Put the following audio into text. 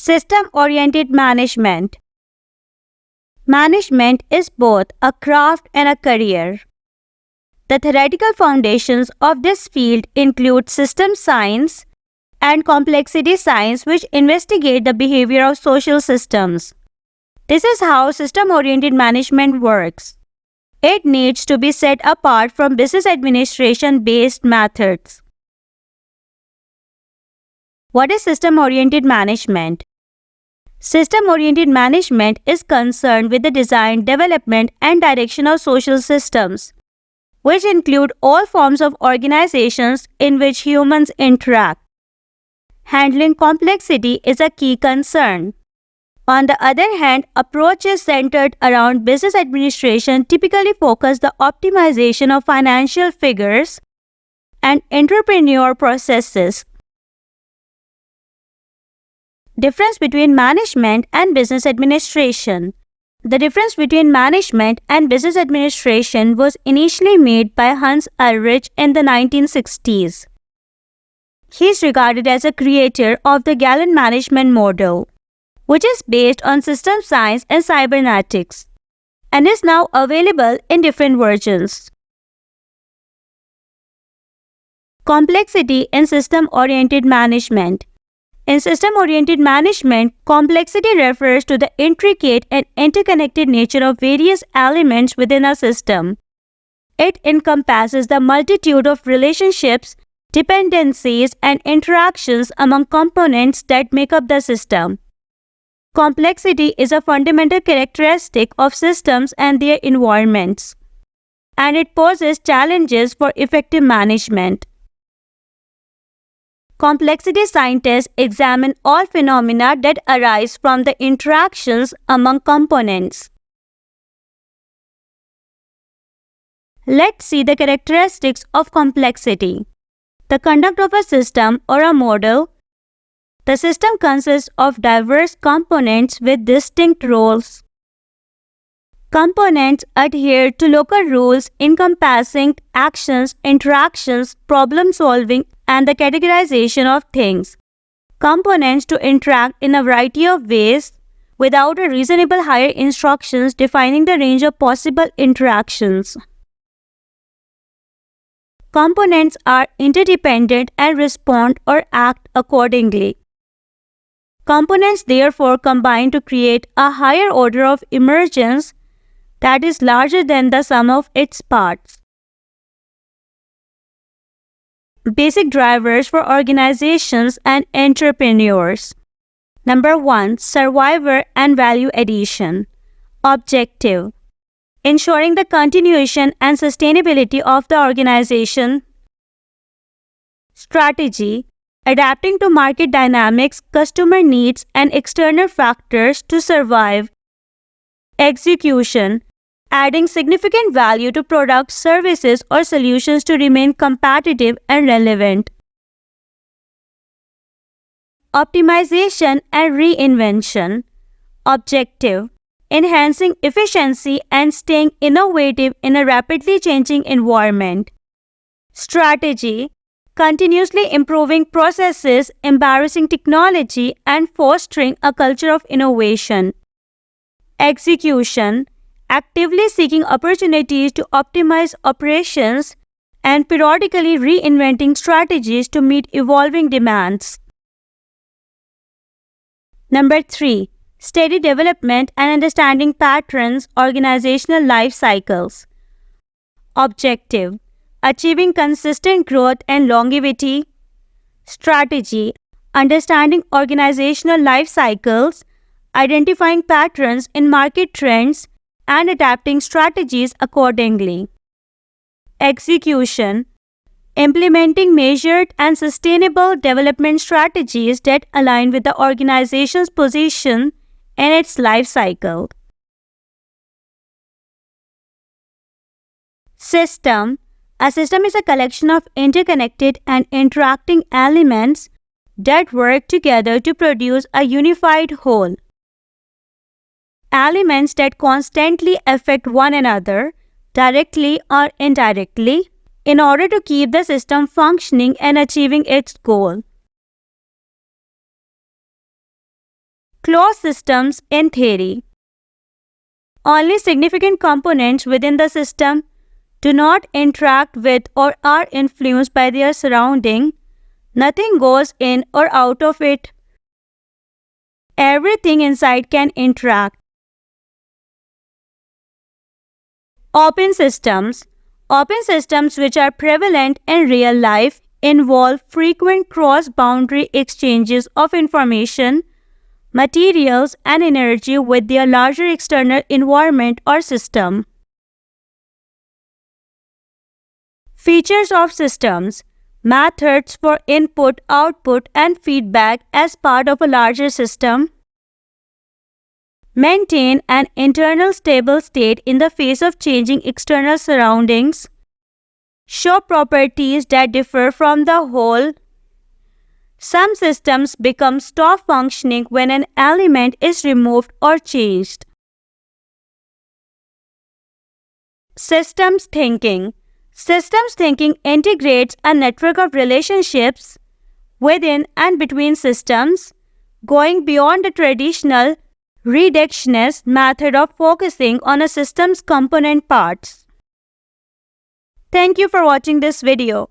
System-oriented management. Management is both a craft and a career. The theoretical foundations of this field include system science and complexity science, which investigate the behavior of social systems. This is how system-oriented management works. It needs to be set apart from business administration-based methods. What is system-oriented management? System-oriented management is concerned with the design, development, and direction of social systems, which include all forms of organizations in which humans interact. Handling complexity is a key concern. On the other hand, approaches centered around business administration typically focus the optimization of financial figures and entrepreneur processes. Difference between management and business administration. The difference between management and business administration was initially made by Hans Ulrich in the 1960s. He is regarded as a creator of the Gallon management model, which is based on system science and cybernetics, and is now available in different versions. Complexity in system-oriented management. In system-oriented management, complexity refers to the intricate and interconnected nature of various elements within a system. It encompasses the multitude of relationships, dependencies, and interactions among components that make up the system. Complexity is a fundamental characteristic of systems and their environments, and it poses challenges for effective management. Complexity scientists examine all phenomena that arise from the interactions among components. Let's see the characteristics of complexity. The conduct of a system or a model. The system consists of diverse components with distinct roles. Components adhere to local rules encompassing actions, interactions, problem-solving, and the categorization of things. Components to interact in a variety of ways without a reasonable higher instructions defining the range of possible interactions. Components are interdependent and respond or act accordingly. Components therefore combine to create a higher order of emergence that is larger than the sum of its parts. Basic drivers for organizations and entrepreneurs. Number 1. Survivor and value addition. Objective: ensuring the continuation and sustainability of the organization. Strategy: adapting to market dynamics, customer needs, and external factors to survive. Execution: adding significant value to products, services, or solutions to remain competitive and relevant. Optimization and reinvention. Objective: enhancing efficiency and staying innovative in a rapidly changing environment. Strategy: continuously improving processes, embracing technology, and fostering a culture of innovation. Execution: actively seeking opportunities to optimize operations and periodically reinventing strategies to meet evolving demands. Number 3. Steady development and understanding patterns, organizational life cycles. Objective: achieving consistent growth and longevity. Strategy: understanding organizational life cycles, identifying patterns in market trends, and adapting strategies accordingly. Execution: implementing measured and sustainable development strategies that align with the organization's position in its life cycle. System. A system is a collection of interconnected and interacting elements that work together to produce a unified whole. Elements that constantly affect one another, directly or indirectly, in order to keep the system functioning and achieving its goal. Closed systems in theory. Only significant components within the system do not interact with or are influenced by their surrounding. Nothing goes in or out of it. Everything inside can interact. Open systems. Open systems, which are prevalent in real life, involve frequent cross-boundary exchanges of information, materials, and energy with their larger external environment or system. Features of systems. Methods for input, output, and feedback as part of a larger system. Maintain an internal stable state in the face of changing external surroundings. Show properties that differ from the whole. Some systems stop functioning when an element is removed or changed. Systems thinking. Systems thinking integrates a network of relationships within and between systems, going beyond the traditional reductionist method of focusing on a system's component parts. Thank you for watching this video.